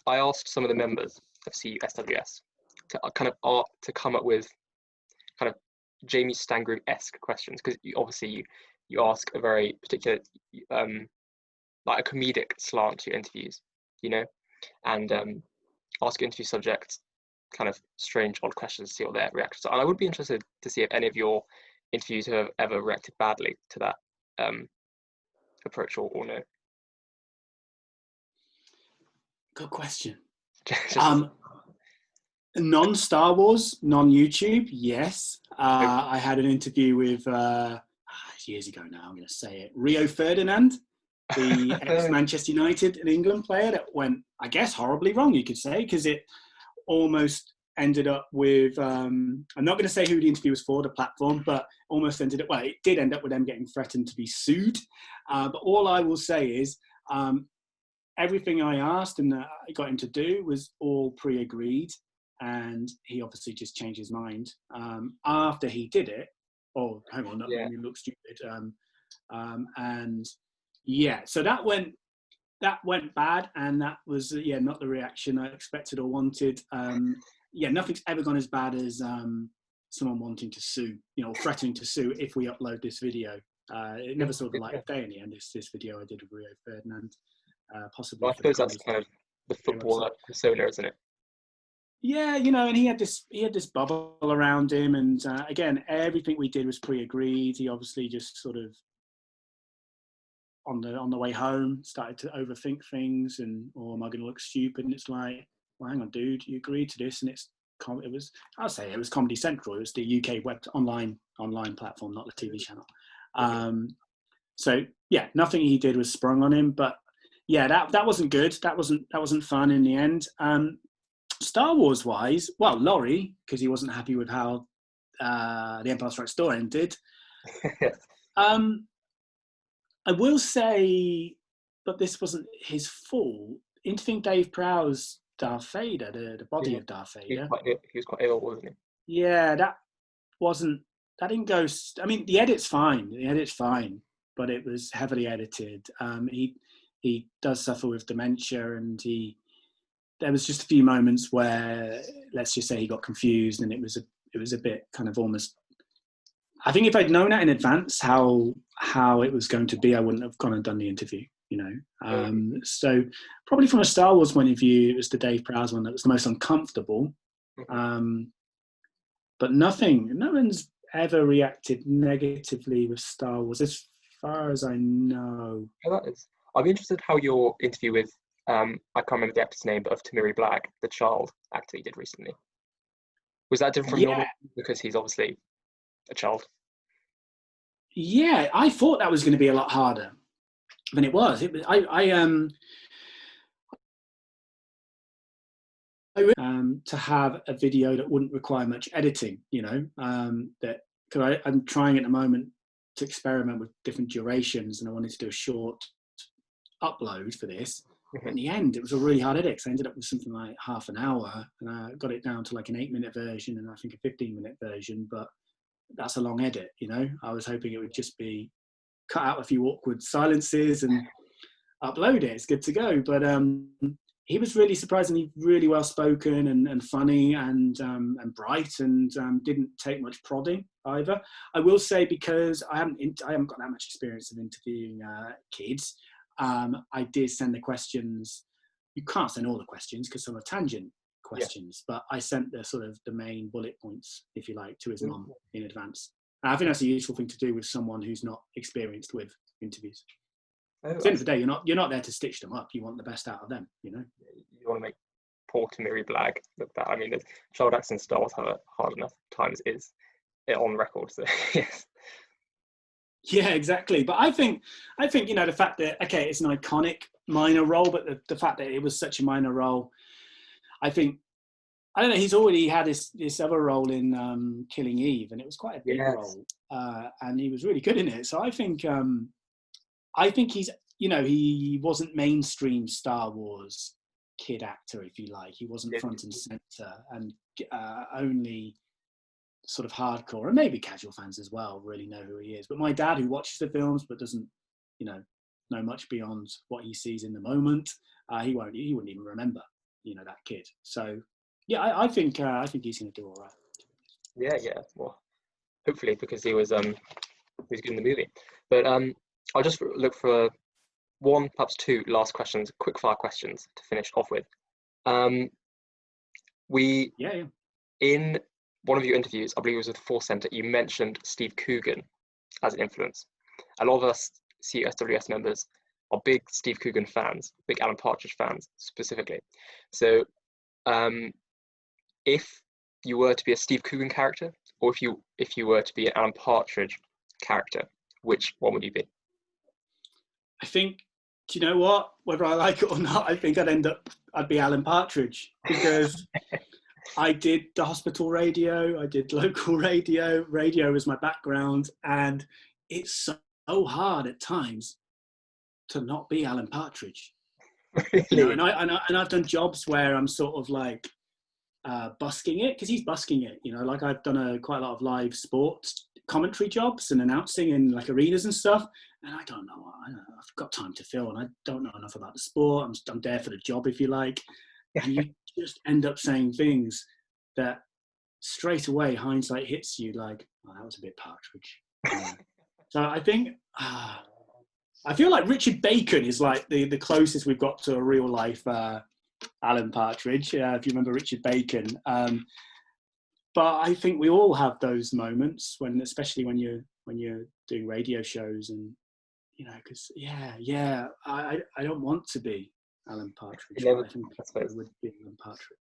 I asked some of the members of CUSWS to come up with kind of Jamie Stangroom-esque questions, because you ask a very particular like a comedic slant to your interviews, and ask interview subjects kind of strange, odd questions to see what their reactions are. And I would be interested to see if any of your interviews have ever reacted badly to that approach or no. Good question. Non-Star Wars, non-YouTube, yes. I had an interview with, years ago now, I'm going to say it, Rio Ferdinand, the ex-Manchester United and England player that went, I guess, horribly wrong, you could say, because it almost ended up with, I'm not going to say who the interview was for, the platform, but almost ended up, well, it did end up with them getting threatened to be sued. But all I will say is, everything I asked and I got him to do was all pre-agreed, and he obviously just changed his mind after he did it. Oh, hang on, that made me look stupid. And yeah, so that went bad, and that was not the reaction I expected or wanted. Nothing's ever gone as bad as someone wanting to sue, threatening to sue if we upload this video. It never saw the light of day in the end. This video I did with Rio Ferdinand. Possibly. Well, I suppose that's kind of the footballer persona, isn't it? Yeah, and he had this bubble around him, and again, everything we did was pre-agreed. He obviously just sort of on the way home started to overthink things, and am I going to look stupid? And it's like, well, hang on, dude, you agreed to this, and I'll say it was Comedy Central. It was the UK web online platform, not the TV channel. So yeah, nothing he did was sprung on him, but. Yeah, that wasn't good. That wasn't fun in the end. Star Wars wise, well, Laurie, because he wasn't happy with how The Empire Strikes Back ended. I will say, but this wasn't his fault. Interviewing Dave Prowse Darth Vader, the body of Darth Vader. He was quite ill, wasn't he? Yeah, that didn't go. I mean, the edit's fine, but it was heavily edited. He does suffer with dementia, and there was just a few moments where, let's just say, he got confused, and it was a bit kind of almost. I think if I'd known that in advance how it was going to be, I wouldn't have gone and done the interview. So probably from a Star Wars point of view, it was the Dave Prowse one that was the most uncomfortable. But no one's ever reacted negatively with Star Wars, as far as I know. Yeah, that is. I'd be interested how your interview with, I can't remember the actor's name, but of Tamiri Blagg, the child actor you did recently. Was that different from your, because he's obviously a child? Yeah, I thought that was going to be a lot harder than it was. To have a video that wouldn't require much editing, that because I'm trying at the moment to experiment with different durations, and I wanted to do a short upload for this. In the end, it was a really hard edit, so I ended up with something like half an hour, and I got it down to like an 8-minute version and I think a 15-minute version, but that's a long edit. I was hoping it would just be cut out a few awkward silences and upload it. It's good to go. But he was really surprisingly really well spoken and funny and bright, and didn't take much prodding either. I will say, because I haven't got that much experience of interviewing kids, I did send the questions. You can't send all the questions because some are tangent questions, but I sent the sort of the main bullet points, if you like, to his mum in advance. And I think that's a useful thing to do with someone who's not experienced with interviews. At the end of the day, you're not there to stitch them up. You want the best out of them, You want to make poor Tamiri Blagg look bad. I mean, the child actors in Star Wars have a hard enough time as is on record. So yes. Yeah, exactly. But I think the fact that it's an iconic minor role, but the fact that it was such a minor role, I don't know. He's already had this other role in Killing Eve, and it was quite a big role, and he was really good in it. So I think he's, he wasn't mainstream Star Wars kid actor, if you like. He wasn't front and center, and only sort of hardcore, and maybe casual fans as well, really know who he is. But my dad, who watches the films but doesn't, know much beyond what he sees in the moment, he wouldn't even remember that kid. So yeah, I think he's going to do all right. Yeah. Well, hopefully, because he was good in the movie. But I'll just look for one, perhaps two last questions, quick fire questions to finish off with. In one of your interviews, I believe it was with Force Center, you mentioned Steve Coogan as an influence. A lot of us CUSWS members are big Steve Coogan fans, big Alan Partridge fans specifically. So if you were to be a Steve Coogan character, or if you were to be an Alan Partridge character, which one would you be? I think, do you know what? Whether I like it or not, I think I'd be Alan Partridge, because I did the hospital radio, I did local radio. Radio was my background, and it's so hard at times to not be Alan Partridge. Really? And I've done jobs where I'm sort of like busking it, because he's busking it. Like I've done quite a lot of live sports commentary jobs and announcing in like arenas and stuff, and I don't know, I've got time to fill, and I don't know enough about the sport. I'm there for the job, if you like. And you just end up saying things that straight away hindsight hits you like, oh, that was a bit Partridge. So I think I feel like Richard Bacon is like the closest we've got to a real life Alan Partridge, if you remember Richard Bacon. But I think we all have those moments especially when you're doing radio shows, and because I don't want to be Alan Partridge. But I think I would be Alan Partridge.